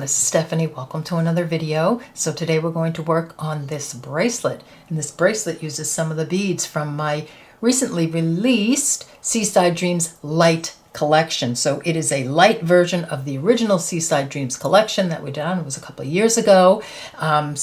this is Stephanie. Welcome to another video. So today we're going to work on this bracelet. And this bracelet uses some of the beads from my recently released Seaside Dreams Light collection. So it is a light version of the original Seaside Dreams collection that we done. It was a couple of years ago. More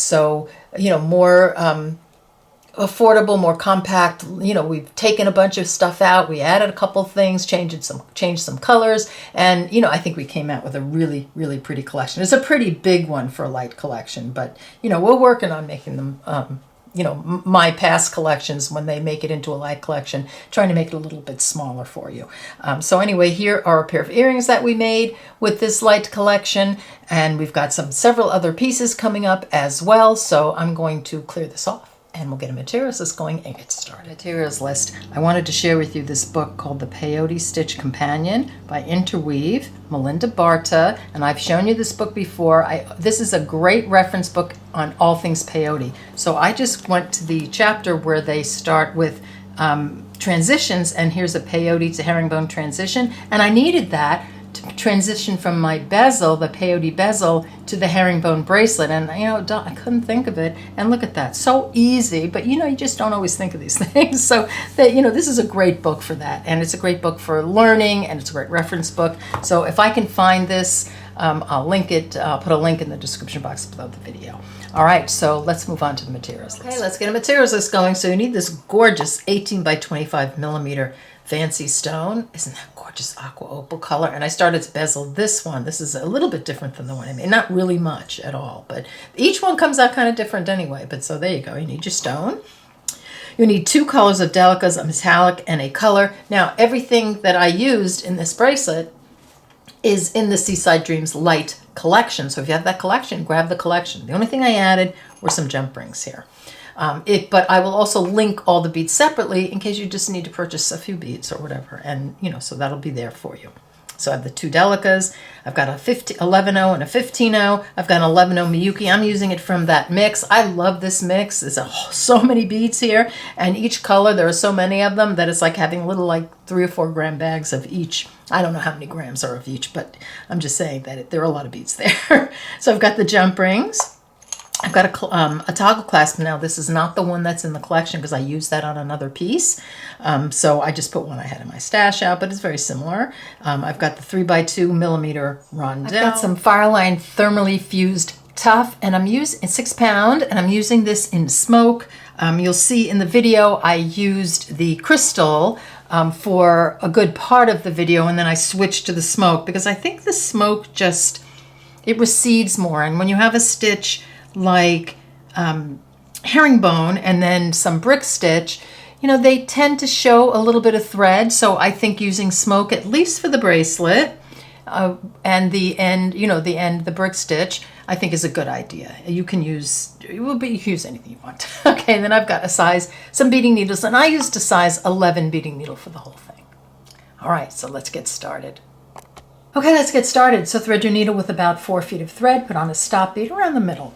affordable, more compact. We've taken a bunch of stuff out. We added a couple things, changed some colors, and I think we came out with a really, really pretty collection. It's a pretty big one for a light collection, but we're working on making them. My past collections, when they make it into a light collection, trying to make it a little bit smaller for you. So anyway, here are a pair of earrings that we made with this light collection, and we've got several other pieces coming up as well. So I'm going to clear this off, and we'll get a materials list going and get started. Materials list. I wanted to share with you this book called The Peyote Stitch Companion by Interweave, Melinda Barta, and I've shown you this book before. This is a great reference book on all things peyote. So I just went to the chapter where they start with transitions, and here's a peyote to herringbone transition, and I needed that to transition from my bezel, the peyote bezel, to the herringbone bracelet. And I couldn't think of it, and look at that, so easy. But you just don't always think of these things. So that this is a great book for that, and it's a great book for learning, and it's a great reference book. So if I can find this, I'll link it. I'll put a link in the description box below the video. All right, so let's move on to the materials list. Okay, let's get a materials list going. So you need this gorgeous 18 by 25 millimeter fancy stone. Isn't that gorgeous aqua opal color? And I started to bezel this one. This is a little bit different than the one I made. Not really much at all, but each one comes out kind of different anyway. But so there you go. You need your stone. You need two colors of delicas, a metallic and a color. Now, everything that I used in this bracelet is in the Seaside Dreams Light collection. So if you have that collection, grab the collection. The only thing I added were some jump rings here. But I will also link all the beads separately in case you just need to purchase a few beads or whatever. And, so that'll be there for you. So I have the two delicas. I've got a 11-0 and a 15-0. I've got an 11-0 Miyuki. I'm using it from that mix. I love this mix. There's so many beads here. And each color, there are so many of them that it's like having little 3 or 4 gram bags of each. I don't know how many grams are of each, but I'm just saying that there are a lot of beads there. So I've got the jump rings. I've got a toggle clasp. Now, this is not the one that's in the collection because I used that on another piece. So I just put one I had in my stash out, but it's very similar. I've got the 3x2 millimeter rondelle. I've got some Fireline thermally fused tuff, and I'm using 6 pound, and I'm using this in smoke. You'll see in the video I used the crystal for a good part of the video, and then I switched to the smoke because I think the smoke it recedes more. And when you have a stitch like herringbone and then some brick stitch, they tend to show a little bit of thread. So I think using smoke, at least for the bracelet, and the end, the brick stitch, I think is a good idea. You can use anything you want. Okay, and then I've got some beading needles, and I used a size 11 beading needle for the whole thing. All right, so let's get started. Okay, let's get started. So thread your needle with about 4 feet of thread, put on a stop bead around the middle.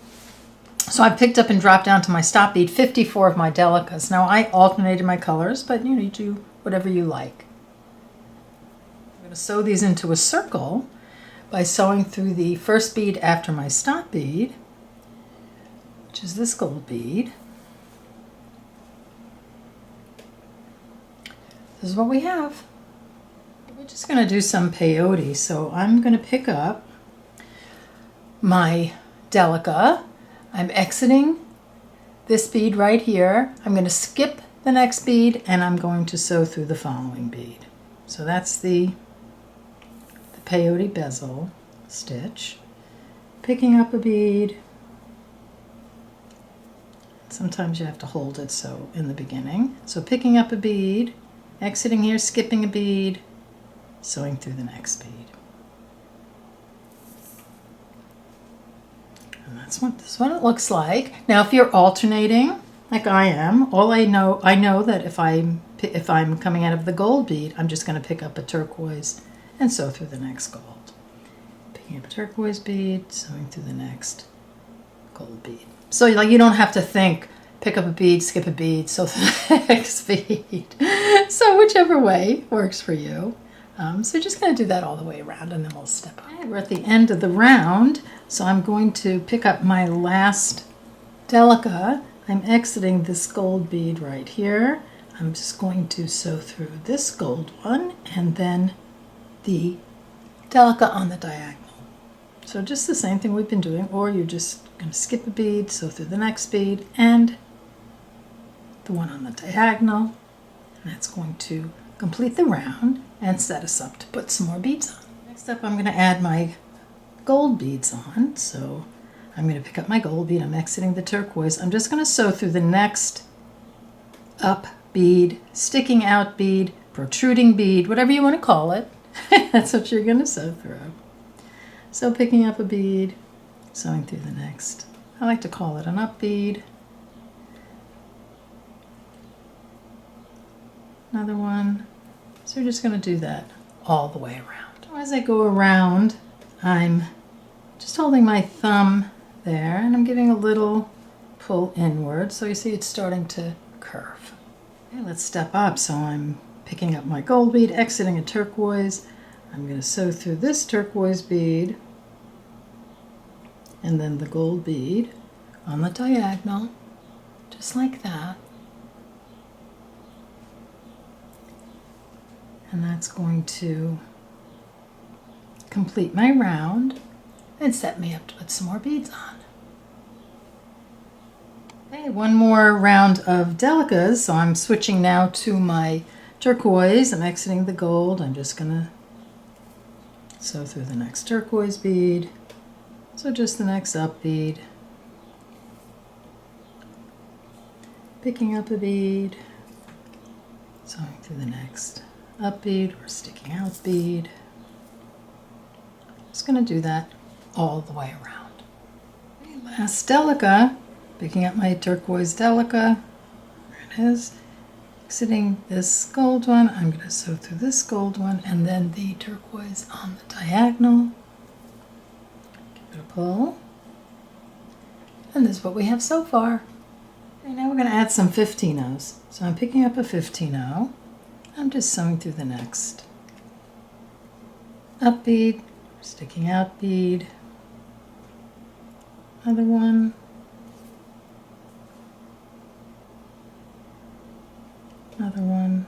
So I picked up and dropped down to my stop bead 54 of my delicas. Now I alternated my colors, but you do whatever you like. I'm going to sew these into a circle by sewing through the first bead after my stop bead, which is this gold bead. This is what we have. We're just going to do some peyote. So I'm going to pick up my delica. I'm exiting this bead right here. I'm going to skip the next bead, and I'm going to sew through the following bead. So that's the peyote bezel stitch. Picking up a bead. Sometimes you have to hold it so in the beginning. So picking up a bead, exiting here, skipping a bead, sewing through the next bead. And that's what it looks like. Now, if you're alternating, like I am, I know that if I'm coming out of the gold bead, I'm just going to pick up a turquoise and sew through the next gold. Picking up a turquoise bead, sewing through the next gold bead. So you don't have to think, pick up a bead, skip a bead, sew through the next bead. So whichever way works for you. So just going to do that all the way around, and then we'll step up. Okay, we're at the end of the round, so I'm going to pick up my last Delica. I'm exiting this gold bead right here. I'm just going to sew through this gold one and then the Delica on the diagonal. So just the same thing we've been doing, or you're just going to skip a bead, sew through the next bead and the one on the diagonal. And that's going to complete the round and set us up to put some more beads on. Next up, I'm going to add my gold beads on. So I'm going to pick up my gold bead. I'm exiting the turquoise. I'm just going to sew through the next up bead, sticking out bead, protruding bead, whatever you want to call it. That's what you're going to sew through. So picking up a bead, sewing through the next. I like to call it an up bead. Another one. So we're just going to do that all the way around. As I go around, I'm just holding my thumb there and I'm giving a little pull inward. So you see it's starting to curve. Okay, let's step up. So I'm picking up my gold bead, exiting a turquoise. I'm going to sew through this turquoise bead and then the gold bead on the diagonal, just like that. And that's going to complete my round and set me up to put some more beads on. Okay, one more round of Delicas, so I'm switching now to my turquoise. I'm exiting the gold. I'm just going to sew through the next turquoise bead. So just the next up bead. Picking up a bead, sewing through the next up bead or sticking out bead. Just going to do that all the way around. Okay, last Delica, picking up my turquoise Delica. There it is. Exiting this gold one, I'm going to sew through this gold one and then the turquoise on the diagonal. Give it a pull. And this is what we have so far. Okay, now we're going to add some 15-ohs. So I'm picking up a 15-oh. I'm just sewing through the next up bead, sticking out bead, another one, another one,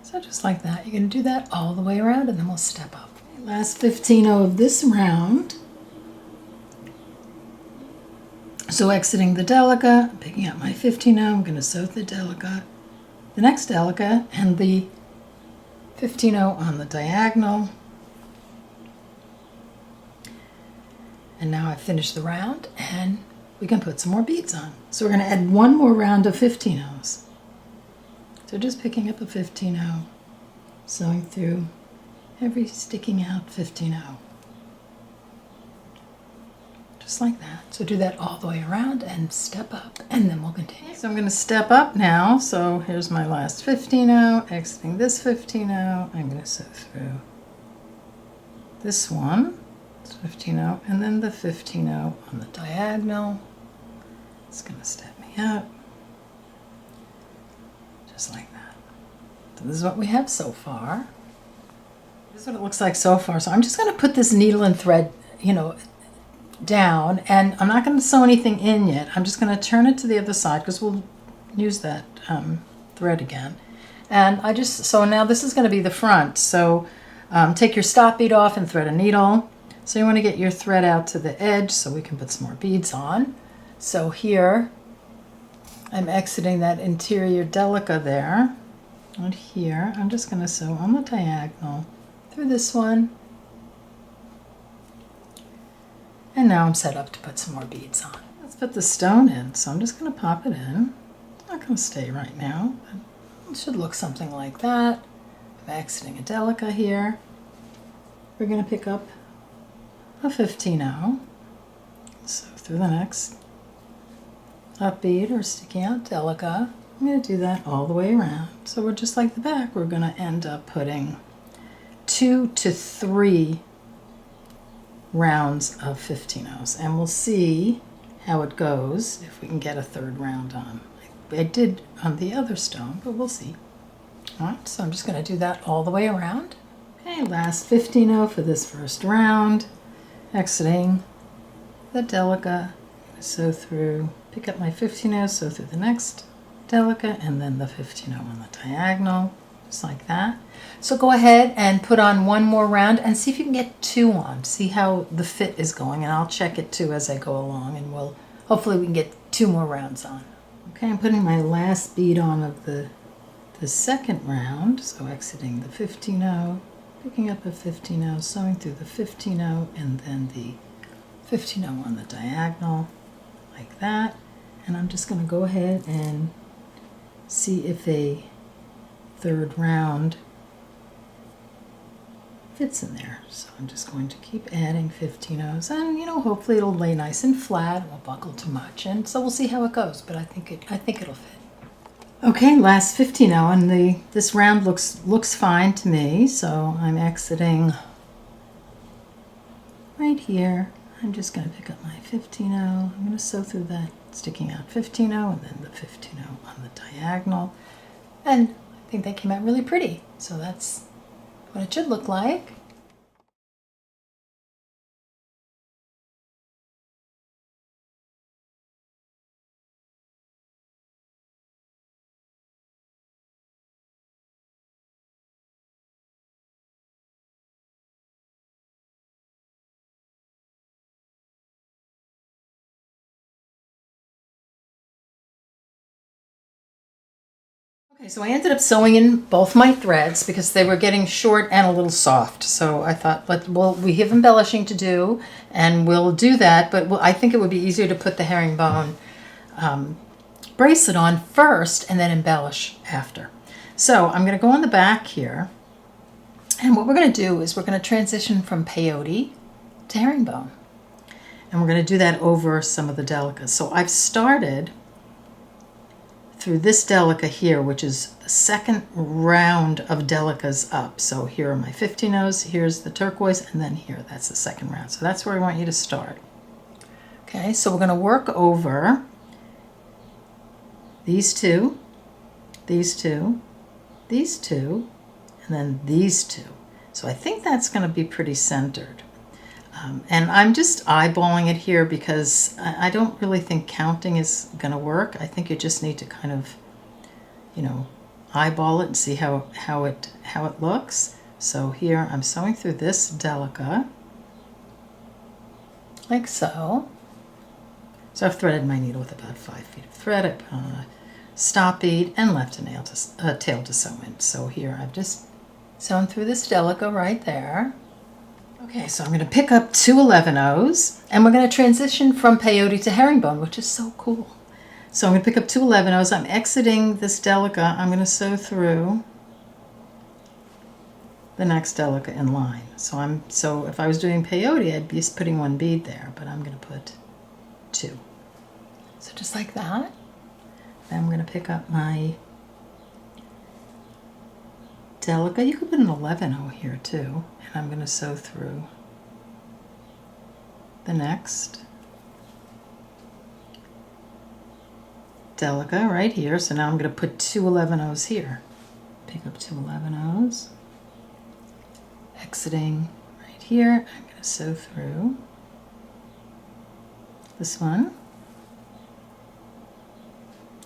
so just like that. You're going to do that all the way around and then we'll step up. Okay, last 15-oh of this round. So exiting the Delica, picking up my 15-oh, I'm going to sew the Delica, the next Delica, and the 15-oh on the diagonal. And now I've finished the round and we can put some more beads on. So we're going to add one more round of 15-ohs. So just picking up a 15-oh, sewing through every sticking out 15-oh. Just like that. So do that all the way around and step up and then we'll continue. So I'm going to step up now. So here's my last 15-oh, exiting this 15-oh. I'm going to sew through this one, it's 15-oh, and then the 15-oh on the diagonal. It's going to step me up. Just like that. So this is what we have so far. This is what it looks like so far. So I'm just going to put this needle and thread, down, and I'm not going to sew anything in yet. I'm just going to turn it to the other side because we'll use that thread again. And so now this is going to be the front. So take your stop bead off and thread a needle. So you want to get your thread out to the edge so we can put some more beads on. So here I'm exiting that interior Delica there. And here I'm just going to sew on the diagonal through this one. And now I'm set up to put some more beads on. Let's put the stone in. So I'm just going to pop it in. It's not going to stay right now, but it should look something like that. I'm exiting a Delica here. We're going to pick up a 15-oh. So through the next up bead or sticking out Delica. I'm going to do that all the way around. So we're just like the back. We're going to end up putting 2 to 3 rounds of 15-ohs, and we'll see how it goes if we can get a third round on. I I did on the other stone, but we'll see. All right, so I'm just going to do that all the way around. Okay, last 15-0 for this first round. Exiting the delica, sew through, pick up my 15-0, sew through the next delica, and then the 15-0 on the diagonal, just like that. So go ahead and put on one more round and see if you can get 2 on. See how the fit is going, and I'll check it too as I go along, and hopefully we can get 2 more rounds on. Okay, I'm putting my last bead on of the second round, so exiting the 15-0, picking up a 15-0, sewing through the 15-0, and then the 15-0 on the diagonal, like that. And I'm just going to go ahead and see if a third round fits in there. So I'm just going to keep adding 15-0s, and hopefully it'll lay nice and flat, it won't buckle too much, and so we'll see how it goes, but I think it'll fit. Okay, last 15-0, and this round looks fine to me, so I'm exiting right here. I'm just going to pick up my 15-0. I'm going to sew through that sticking out 15-0, and then the 15-0 on the diagonal, and I think they came out really pretty, so that's what it should look like. Okay, so I ended up sewing in both my threads because they were getting short and a little soft. So I thought, we have embellishing to do, and we'll do that, but I think it would be easier to put the herringbone bracelet on first and then embellish after. So I'm going to go on the back here, and what we're going to do is we're going to transition from peyote to herringbone. And we're going to do that over some of the delicas. So I've started through this delica here, which is the second round of delicas up. So here are my 15-0s, here's the turquoise, and then here, that's the second round. So that's where I want you to start. Okay, so we're going to work over these two, these two, these two, and then these two. So I think that's going to be pretty centered. And I'm just eyeballing it here because I don't really think counting is going to work. I think you just need to kind of, eyeball it and see how it looks. So here I'm sewing through this delica, like so. So I've threaded my needle with about 5 feet of thread. I put on a stop bead and left a tail to sew in. So here I've just sewn through this delica right there. Okay, so I'm going to pick up 2 11-0s, and we're going to transition from peyote to herringbone, which is so cool. So I'm going to pick up 2 11-0s. I'm exiting this delica. I'm going to sew through the next delica in line. So if I was doing peyote, I'd be putting 1 bead there, but I'm going to put 2. So just like that. Then I'm going to pick up my delica. You could put an 11-0 here too. And I'm going to sew through the next delica right here. So now I'm going to put 2 11-0s here. Pick up 2 11-0s. Exiting right here. I'm going to sew through this one.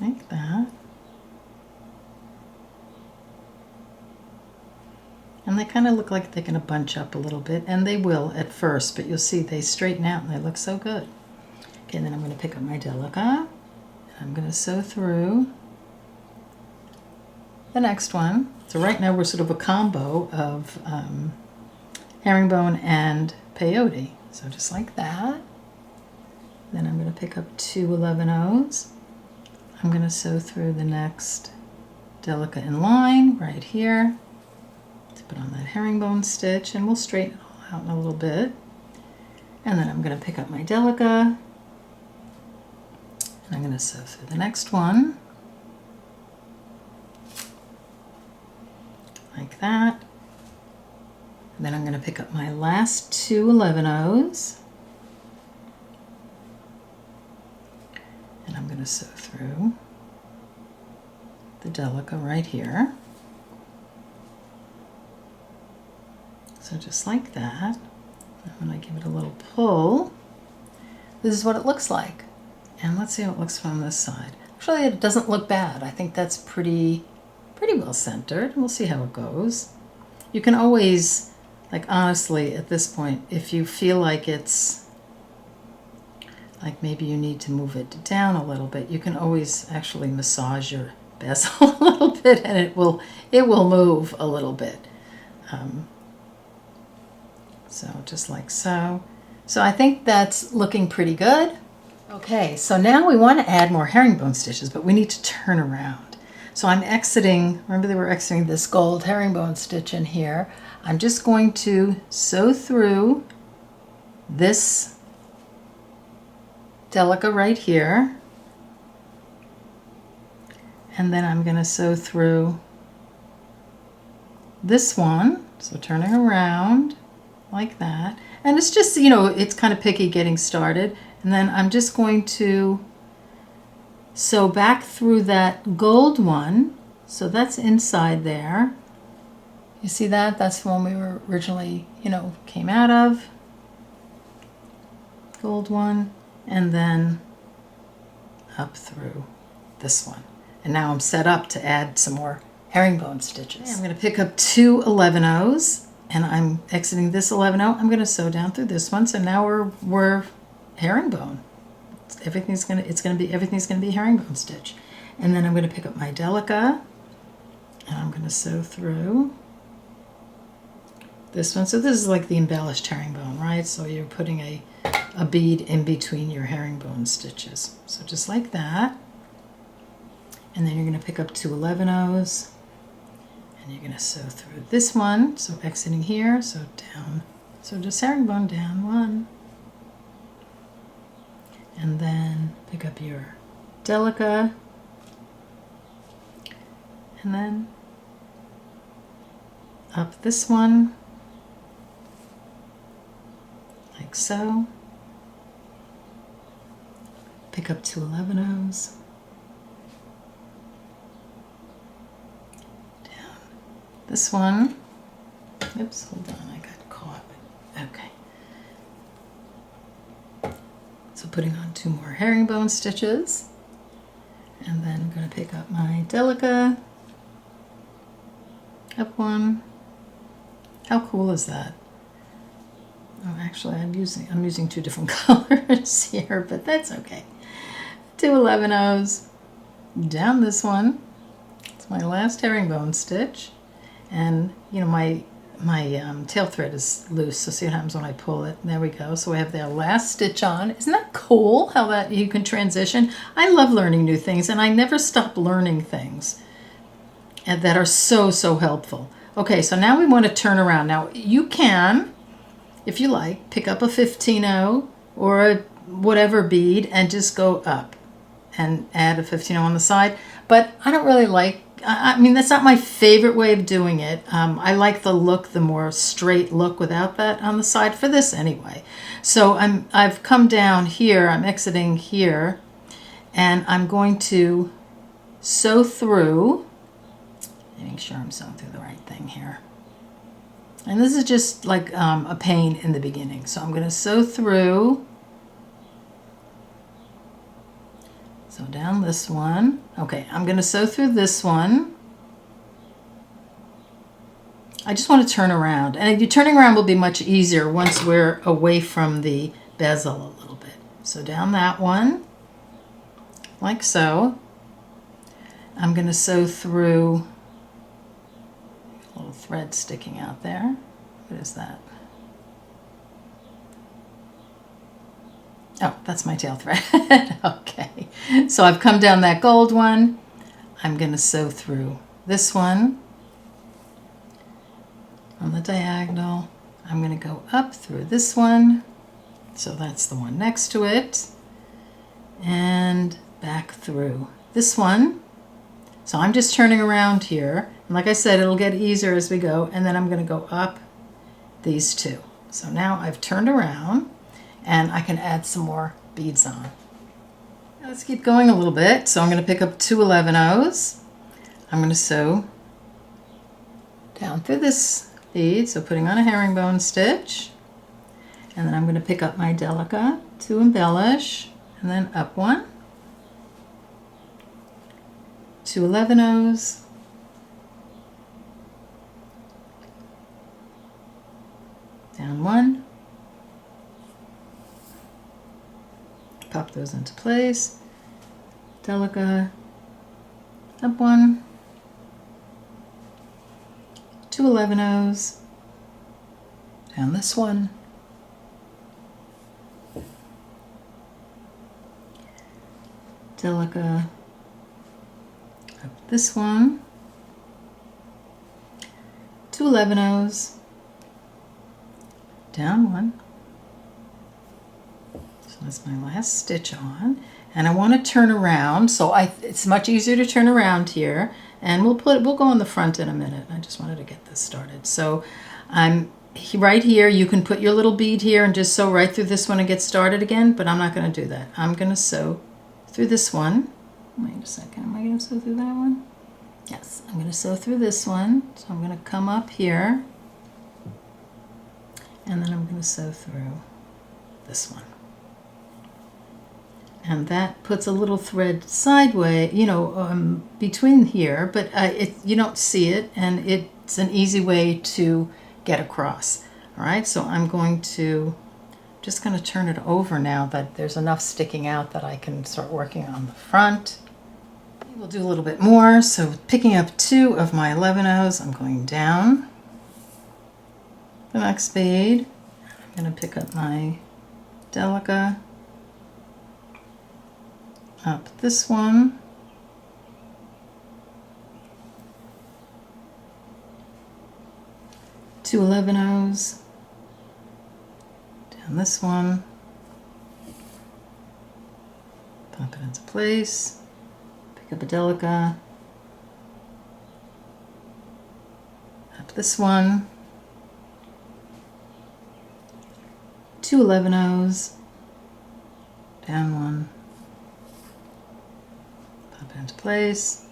Like that. And they kind of look like they're going to bunch up a little bit, and they will at first, but you'll see they straighten out and they look so good. Okay, then I'm going to pick up my delica, and I'm going to sew through the next one. So right now we're sort of a combo of herringbone and peyote. So just like that. Then I'm going to pick up 2 11-0s. I'm going to sew through the next delica in line right here. Put on that herringbone stitch, and we'll straighten it all out in a little bit. And then I'm going to pick up my delica, and I'm going to sew through the next one, like that. And then I'm going to pick up my last 2 11-0s, and I'm going to sew through the Delica right here. So just like that. And when I give it a little pull, this is what it looks like. And let's see how it looks from this side. Actually, it doesn't look bad. I think that's pretty well centered. We'll see how it goes. You can always, like honestly, at this point, if you feel like it's, like maybe you need to move it down a little bit, you can always actually massage your bezel a little bit and it will move a little bit. So just like so. So I think that's looking pretty good. Okay, so now we want to add more herringbone stitches, but we need to turn around. So I'm exiting, remember they were exiting this gold herringbone stitch in here. I'm just going to sew through this Delica right here. And then I'm going to sew through this one. So turning around like that. And it's just, you know, it's kind of picky getting started. And then I'm just going to sew back through that gold one. So that's inside there. You see that? That's the one we were originally, you know, came out of. Gold one. And then up through this one. And now I'm set up to add some more herringbone stitches. Okay, I'm going to pick up 2 11-0s and I'm exiting this 11-0. I'm going to sew down through this one. So now we're herringbone. Everything's going to be herringbone stitch. And then I'm going to pick up my Delica and I'm going to sew through this one. So this is like the embellished herringbone, right? So you're putting a bead in between your herringbone stitches. So just like that. And then you're going to pick up 2 11-0s and you're going to sew through this one. So exiting here, so down. So just herringbone down 1. And then pick up your Delica. And then up this one, like so. Pick up 2 11-0s. Down this one. Oops, hold on, I got caught. Okay. So putting on 2 more herringbone stitches. And then I'm going to pick up my Delica. Up 1. How cool is that? Oh, actually, I'm using 2 different colors here, but that's okay. 2 11-0s. Down this one. It's my last herringbone stitch. And, you know, my tail thread is loose, so see what happens when I pull it. There we go. So we have the last stitch on. Isn't that cool how that you can transition? I love learning new things, and I never stop learning things and that are so helpful. Okay, so now we want to turn around. Now you can, if you like, pick up a 15-0 or a whatever bead and just go up and add a 15-0 on the side. But I don't really like, I mean, that's not my favorite way of doing it. I like the look, the more straight look without that on the side for this anyway. So I've come down here, I'm exiting here, and I'm going to sew through, make sure I'm sewing through the right thing here. And this is just like a pain in the beginning. So I'm going to sew through. So down this one. Okay, I'm going to sew through this one. I just want to turn around. And your turning around will be much easier once we're away from the bezel a little bit. So down that one, like so. I'm going to sew through a little thread sticking out there. What is that? Oh, that's my tail thread. Okay. So I've come down that gold one. I'm going to sew through this one on the diagonal. I'm going to go up through this one. So that's the one next to it. And back through this one. So I'm just turning around here. And like I said, it'll get easier as we go. And then I'm going to go up these 2. So now I've turned around and I can add some more beads on. Now let's keep going a little bit. So I'm going to pick up 2 11-0s. I'm going to sew down through this bead, so putting on a herringbone stitch, and then I'm going to pick up my Delica to embellish, and then up one, 2 11-ohs, down one, pop those into place, Delica, up one, 2 11-ohs, down this one, Delica, up this one, 2 11-ohs, down one. So that's my last stitch on, and I want to turn around. So it's much easier to turn around here, and we'll go on the front in a minute. I just wanted to get this started. So I'm right here. You can put your little bead here and just sew right through this one and get started again, but I'm not going to do that. I'm going to sew through this one. Wait a second, am I going to sew through that one? Yes, I'm going to sew through this one. So I'm going to come up here, and then I'm going to sew through this one. And that puts a little thread sideways, between here, but you don't see it, and it's an easy way to get across. All right, so I'm just going to turn it over now that there's enough sticking out that I can start working on the front. We'll do a little bit more. So picking up 2 of my 11-ohs, I'm going down the next bead. I'm going to pick up my Delica, up this one, two 11-ohs, down this one, pop it into place, pick up a Delica, up this one, 2 11-ohs, down one, pop it into place,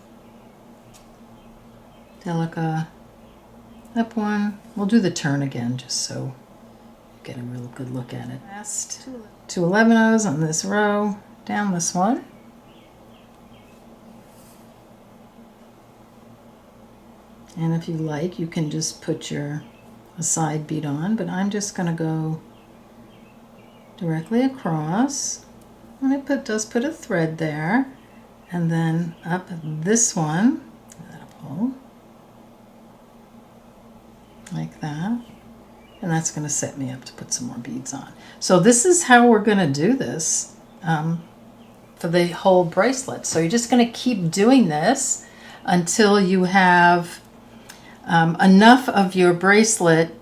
Delica, up one. We'll do the turn again just so you get a real good look at it. Last 2 11-ohs on this row, down this one, and if you like you can just put a side bead on, but I'm just going to go directly across, and it does put a thread there, and then up this one, like that, and that's going to set me up to put some more beads on. So this is how we're going to do this for the whole bracelet. So you're just going to keep doing this until you have enough of your bracelet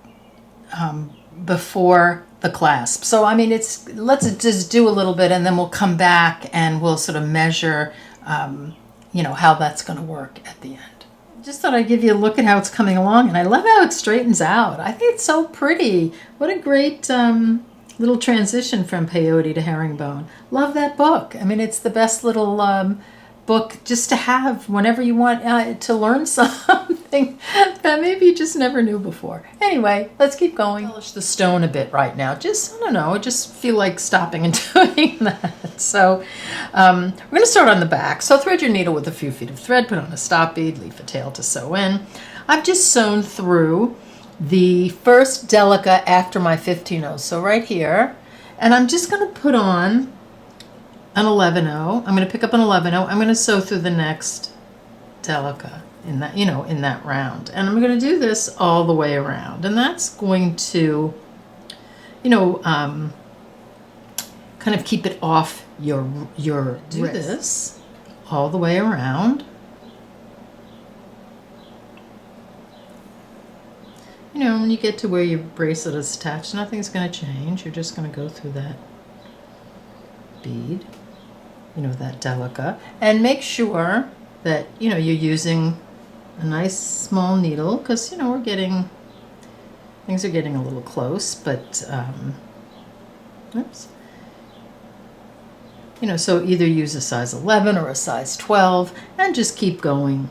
before the clasp. So I mean, let's just do a little bit, and then we'll come back and we'll sort of measure how that's going to work at the end. Just thought I'd give you a look at how it's coming along, and I love how it straightens out. I think it's so pretty. What a great little transition from peyote to herringbone. Love that book. I mean, it's the best little book just to have whenever you want to learn something that maybe you just never knew before. Anyway, let's keep going. Polish the stone a bit right now. Just, I don't know, I just feel like stopping and doing that. So we're going to start on the back. So thread your needle with a few feet of thread, put on a stop bead, leave a tail to sew in. I've just sewn through the first Delica after my 15-ohs, so right here, and I'm just going to put on an 11-oh. I'm going to pick up an 11-oh. I'm going to sew through the next Delica in that, in that round, and I'm going to do this all the way around, and that's going to, kind of keep it off your do wrist. This all the way around. When you get to where your bracelet is attached, nothing's going to change. You're just going to go through that bead, that Delica, and make sure that, you're using a nice small needle, because, things are getting a little close, but, oops. So either use a size 11 or a size 12, and just keep going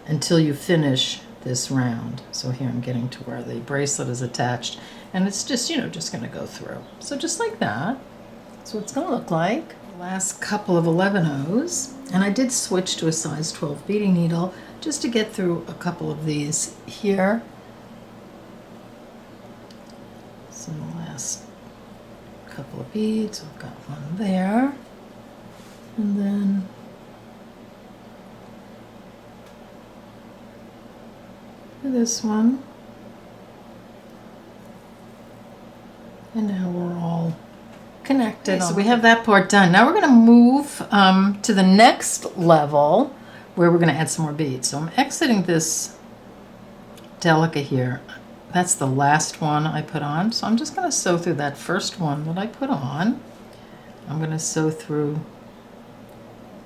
until you finish this round. So here I'm getting to where the bracelet is attached, and it's just, you know, just going to go through. So just like that. That's what it's going to look like. Last couple of 11/0s, and I did switch to a size 12 beading needle just to get through a couple of these here. So the last couple of beads, I've got one there, and then this one, and now we're all connected. Okay, so we have that part done. Now we're going to move to the next level where we're going to add some more beads. So I'm exiting this delica here. That's the last one I put on. So I'm just going to sew through that first one that I put on. I'm going to sew through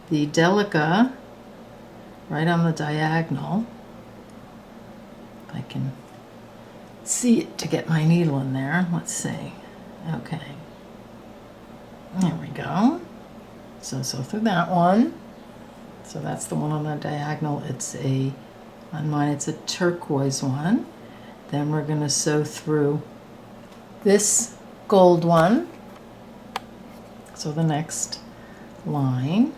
the delica right on the diagonal. If I can see it to get my needle in there. Let's see. Okay. There we go. So sew through that one. So that's the one on the diagonal. On mine it's a turquoise one. Then we're going to sew through this gold one. So the next line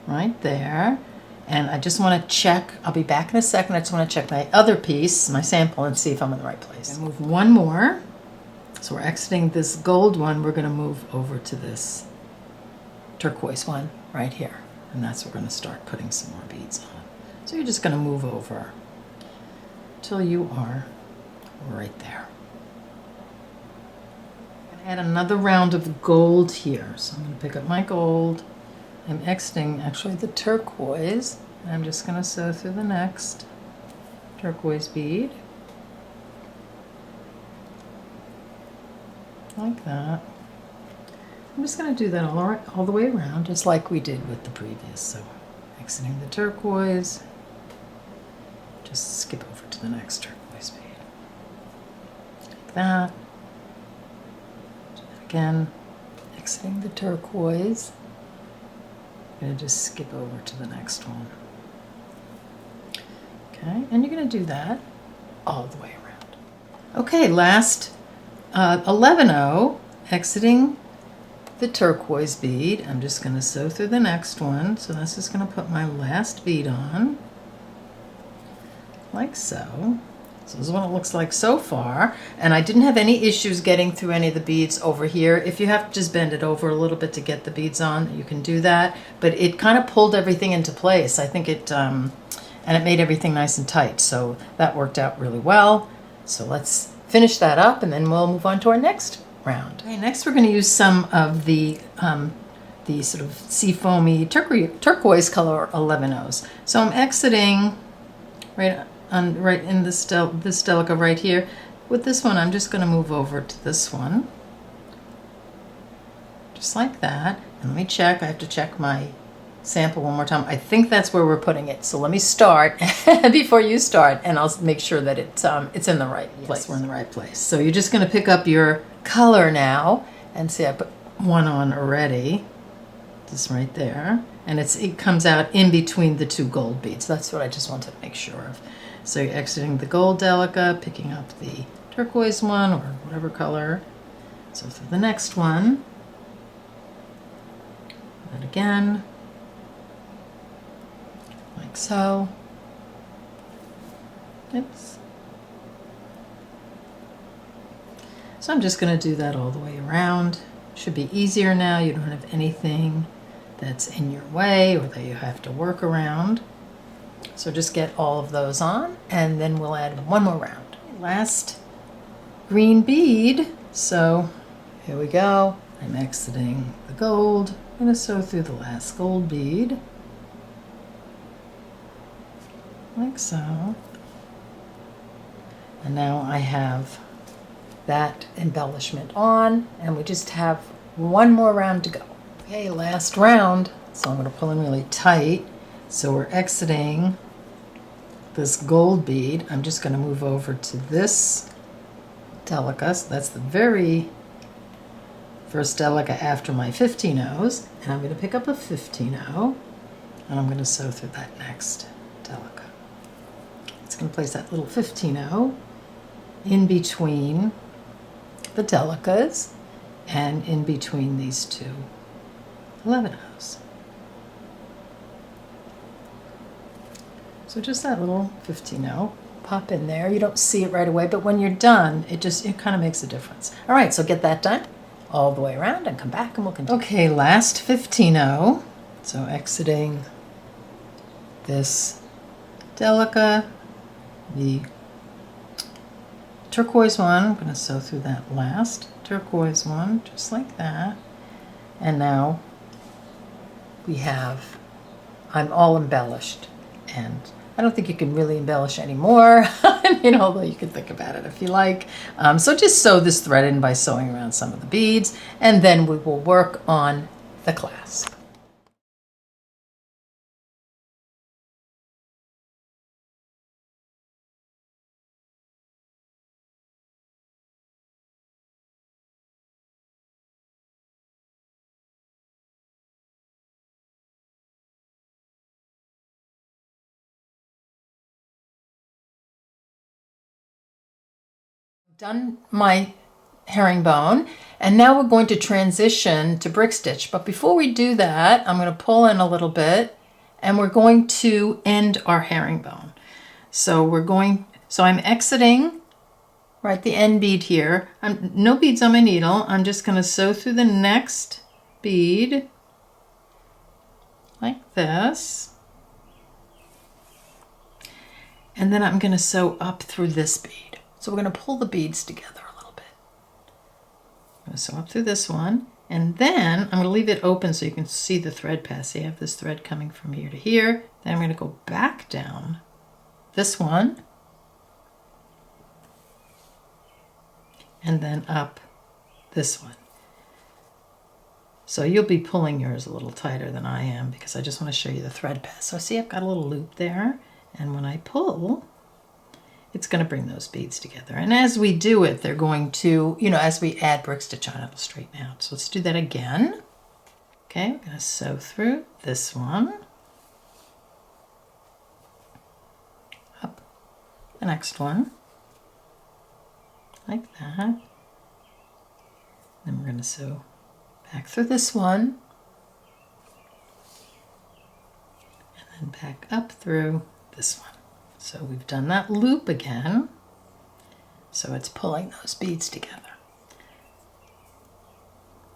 right there. And I just want to check, I'll be back in a second, I just want to check my other piece, my sample, and see if I'm in the right place. I'm going to move one more. So we're exiting this gold one, we're going to move over to this turquoise one right here. And that's where we're going to start putting some more beads on. So you're just going to move over till you are right there. I'm going to add another round of gold here. So I'm going to pick up my gold. I'm exiting actually the turquoise. And I'm just going to sew through the next turquoise bead. Like that. I'm just going to do that all the way around, just like we did with the previous. So exiting the turquoise, just skip over to the next turquoise bead. Like that. Do that again, exiting the turquoise. I'm going to just skip over to the next one. Okay, and you're going to do that all the way around. Okay, last 11/0, exiting the turquoise bead. I'm just going to sew through the next one. So this is going to put my last bead on, like so. So this is what it looks like so far. And I didn't have any issues getting through any of the beads over here. If you have to just bend it over a little bit to get the beads on, you can do that. But it kind of pulled everything into place. I think it, and it made everything nice and tight. So that worked out really well. So let's finish that up and then we'll move on to our next round. Okay, next we're going to use some of the sort of seafoamy turquoise color 11/0s. So I'm exiting right in this delica right here. With this one, I'm just going to move over to this one, just like that. And let me check. I have to check my sample one more time. I think that's where we're putting it. So let me start before you start, and I'll make sure that it's in the right place. Yes, we're in the right place. So you're just going to pick up your color now, and see I put one on already, just right there, and it comes out in between the two gold beads. That's what I just wanted to make sure of. So you're exiting the gold delica, picking up the turquoise one or whatever color. So for the next one, and again, like so. Oops. So I'm just going to do that all the way around. Should be easier now. You don't have anything that's in your way or that you have to work around. So just get all of those on, and then we'll add one more round. Last green bead. So here we go. I'm exiting the gold. I'm going to sew through the last gold bead, like so. And now I have that embellishment on, and we just have one more round to go. Okay, last round. So I'm going to pull in really tight. So we're exiting this gold bead. I'm just going to move over to this delica. So that's the very first delica after my 15/0s. And I'm going to pick up a 15/0, and I'm going to sew through that next delica. It's going to place that little 15-0 in between the delicas and in between these two 11-0s. So just that little 15-0 pop in there. You don't see it right away, but when you're done, it kind of makes a difference. All right, so get that done all the way around and come back and we'll continue. Okay, last 15-0. So exiting this delica, the turquoise one, I'm going to sew through that last turquoise one, just like that. And now I'm all embellished, and I don't think you can really embellish anymore, although you can think about it if you like. So just sew this thread in by sewing around some of the beads, and then we will work on the clasp. Done my herringbone, and now we're going to transition to brick stitch. But before we do that, I'm going to pull in a little bit, and we're going to end our herringbone. So I'm exiting right the end bead here. No beads on my needle. I'm just going to sew through the next bead like this, and then I'm going to sew up through this bead. So we're going to pull the beads together a little bit. I'm going to sew up through this one, and then I'm going to leave it open so you can see the thread pass. So you have this thread coming from here to here. Then I'm going to go back down this one, and then up this one. So you'll be pulling yours a little tighter than I am because I just want to show you the thread pass. So see, I've got a little loop there, and when I pull, it's going to bring those beads together. And as we do it, they're going to, as we add brick stitch on, it'll straighten out. So let's do that again. Okay, we're going to sew through this one, up the next one, like that. Then we're going to sew back through this one, and then back up through this one. So we've done that loop again. So it's pulling those beads together.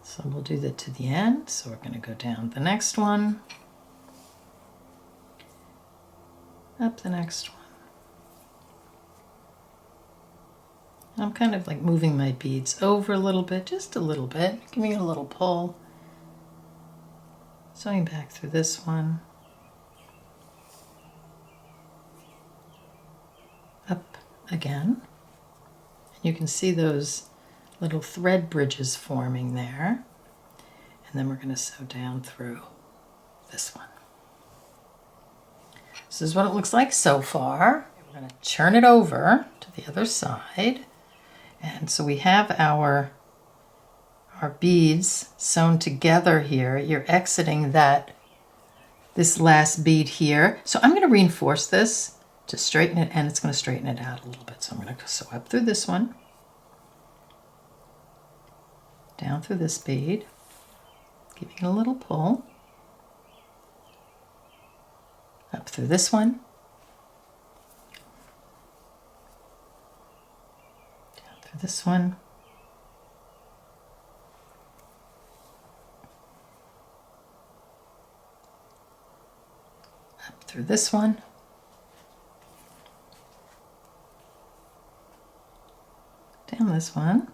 So we'll do that to the end. So we're going to go down the next one, up the next one. I'm kind of like moving my beads over a little bit, just a little bit, giving it a little pull. Sewing back through this one. Up again. You can see those little thread bridges forming there. And then we're going to sew down through this one. This is what it looks like so far. We're going to turn it over to the other side. And so we have our beads sewn together here. You're exiting this last bead here. So I'm going to reinforce this to straighten it, and it's going to straighten it out a little bit. So I'm going to sew up through this one, down through this bead, giving it a little pull, up through this one, down through this one, up through this one, down this one,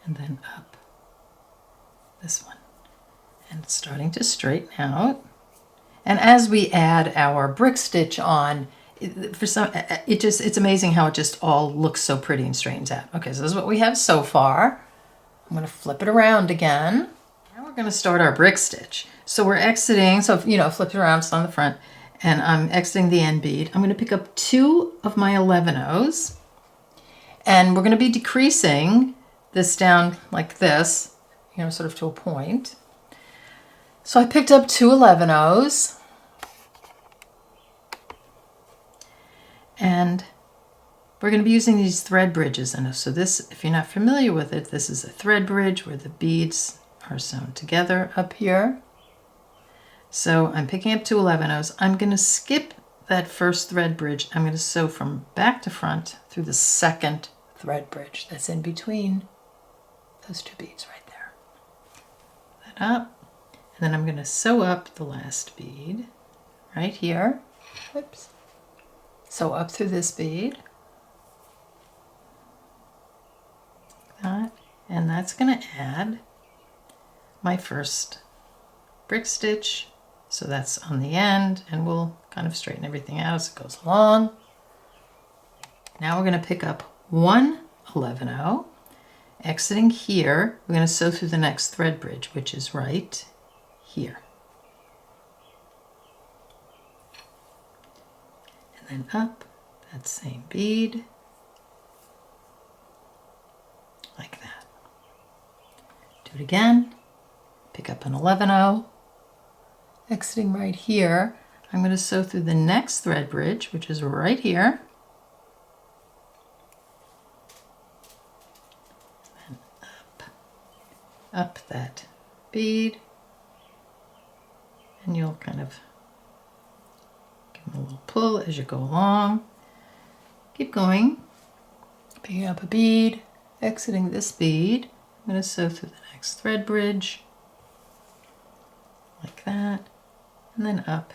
and then up this one. And it's starting to straighten out. And as we add our brick stitch on, it's amazing how it just all looks so pretty and straightens out. Okay, so this is what we have so far. I'm going to flip it around again. Now we're going to start our brick stitch. So we're exiting, so flip it around, it's on the front, and I'm exiting the end bead. I'm going to pick up 2 of my 11-ohs, and we're going to be decreasing this down like this, sort of to a point. So I picked up 2 11-ohs, And we're going to be using these thread bridges. And so this, if you're not familiar with it, this is a thread bridge where the beads are sewn together up here. So I'm picking up 2 11-ohs. I'm going to skip that first thread bridge. I'm going to sew from back to front through the second thread bridge that's in between those 2 beads right there. That up, and then I'm going to sew up the last bead right here. Oops. Sew up through this bead. Like that, and that's going to add my first brick stitch. So that's on the end, and we'll kind of straighten everything out as it goes along. Now we're going to pick up 1 11-oh. Exiting here, we're going to sew through the next thread bridge, which is right here. And then up that same bead, like that. Do it again. Pick up an 11-oh. Exiting right here, I'm going to sew through the next thread bridge, which is right here. And up that bead, and you'll kind of give them a little pull as you go along. Keep going, picking up a bead, exiting this bead. I'm going to sew through the next thread bridge, like that. And then up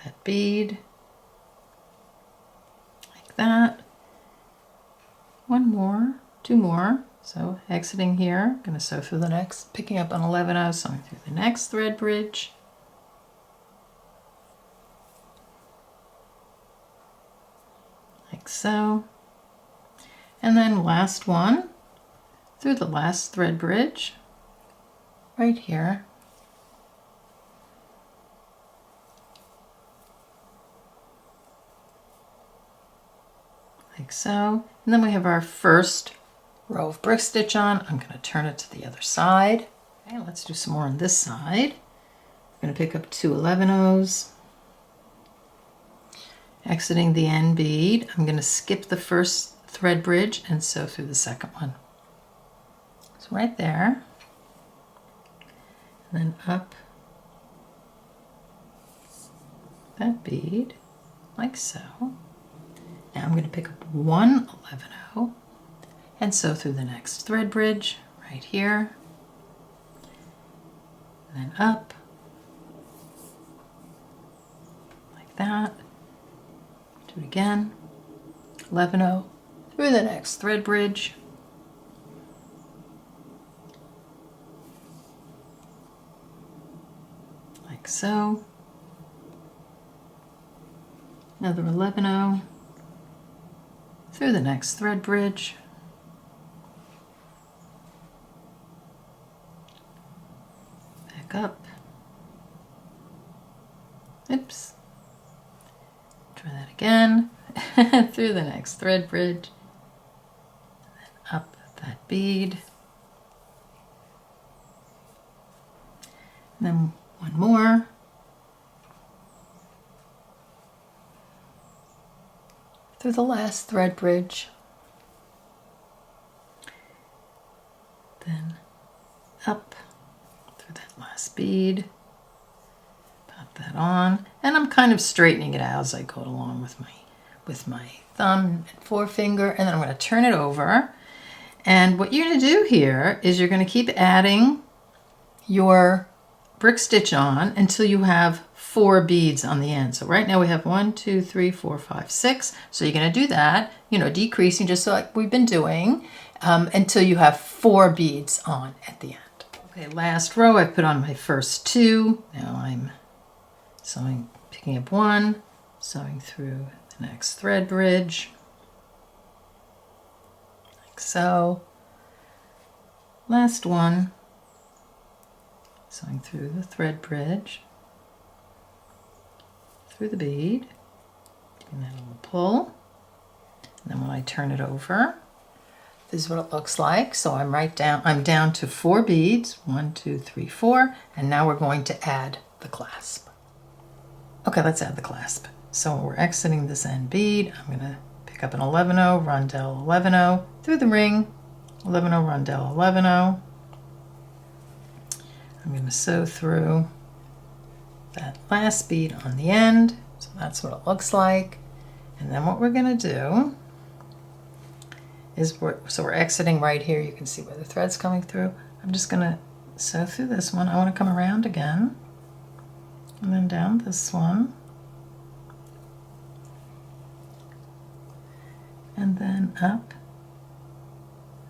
that bead, like that. 1 more, 2 more. So exiting here, I'm going to sew through the next, picking up an 11-oh, sewing through the next thread bridge. Like so. And then last one, through the last thread bridge, right here. Like so. And then we have our first row of brick stitch on. I'm going to turn it to the other side. Okay, let's do some more on this side. I'm going to pick up 2 11-ohs. Exiting the end bead, I'm going to skip the first thread bridge and sew through the second one. So right there. And then up that bead, like so. Now I'm going to pick up 1 11-oh and sew through the next thread bridge right here, and then up like that. Do it again, 11-oh through the next thread bridge, like so. Another 11-oh through the next thread bridge, back up, oops, try that again, through the next thread bridge, then up that bead, and then 1 more, through the last thread bridge, then up through that last bead, pop that on, and I'm kind of straightening it out as I go along with my thumb and forefinger, and then I'm going to turn it over. And what you're going to do here is you're going to keep adding your brick stitch on until you have 4 beads on the end. So right now we have 1, 2, 3, 4, 5, 6. So you're going to do that, decreasing just like we've been doing until you have 4 beads on at the end. Okay, last row I put on my first 2. Now I'm sewing, picking up 1, sewing through the next thread bridge, like so. Last one, sewing through the thread bridge, through the bead, doing that little pull, and then when I turn it over, this is what it looks like. So I'm down to 4 beads, 1, 2, 3, 4, and now we're going to add the clasp. Okay, let's add the clasp. So we're exiting this end bead. I'm going to pick up an 11-0, rondelle 11-0 through the ring, 11-0, rondelle 11-0. I'm going to sew through that last bead on the end. So that's what it looks like. And then what we're going to do is we're exiting right here. You can see where the thread's coming through. I'm just going to sew through this one. I want to come around again and then down this one and then up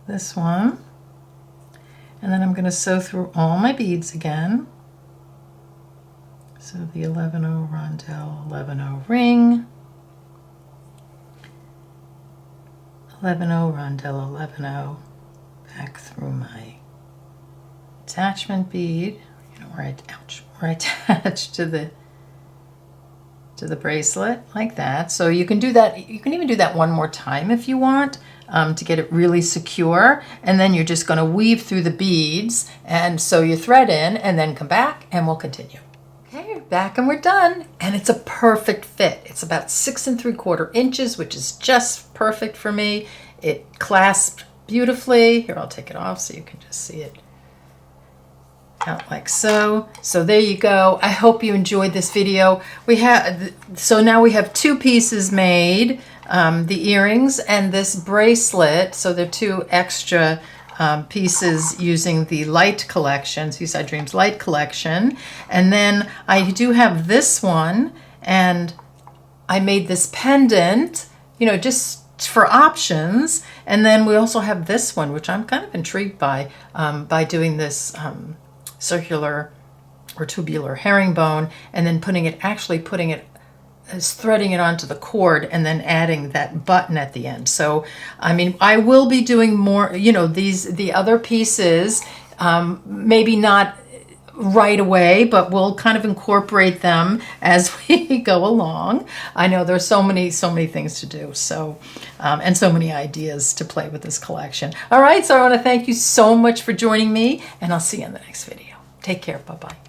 this one, and then I'm going to sew through all my beads again. So the 11-0 rondelle, 11-0 ring, 11-0 rondelle, 11-0 back through my attachment bead, you know, where I attach to the bracelet like that. So you can do that. You can even do that one more time if you want, to get it really secure. And then you're just going to weave through the beads and sew your thread in, and then come back and we'll continue. Okay, we're back and we're done. And it's a perfect fit. It's about 6 3/4 inches, which is just perfect for me. It clasped beautifully. Here, I'll take it off so you can just see it out like so. So there you go. I hope you enjoyed this video. So now we have 2 pieces made, the earrings and this bracelet. So they're 2 extra pieces using the light collection, Seaside Dreams light collection. And then I do have this one, and I made this pendant, you know, just for options. And then we also have this one, which I'm kind of intrigued by doing this circular or tubular herringbone, and then threading it onto the cord and then adding that button at the end. So, I mean, I will be doing more, you know, the other pieces, maybe not right away, but we'll kind of incorporate them as we go along. I know there's so many things to do, so and so many ideas to play with this collection. All right, so I want to thank you so much for joining me, and I'll see you in the next video. Take care. Bye-bye.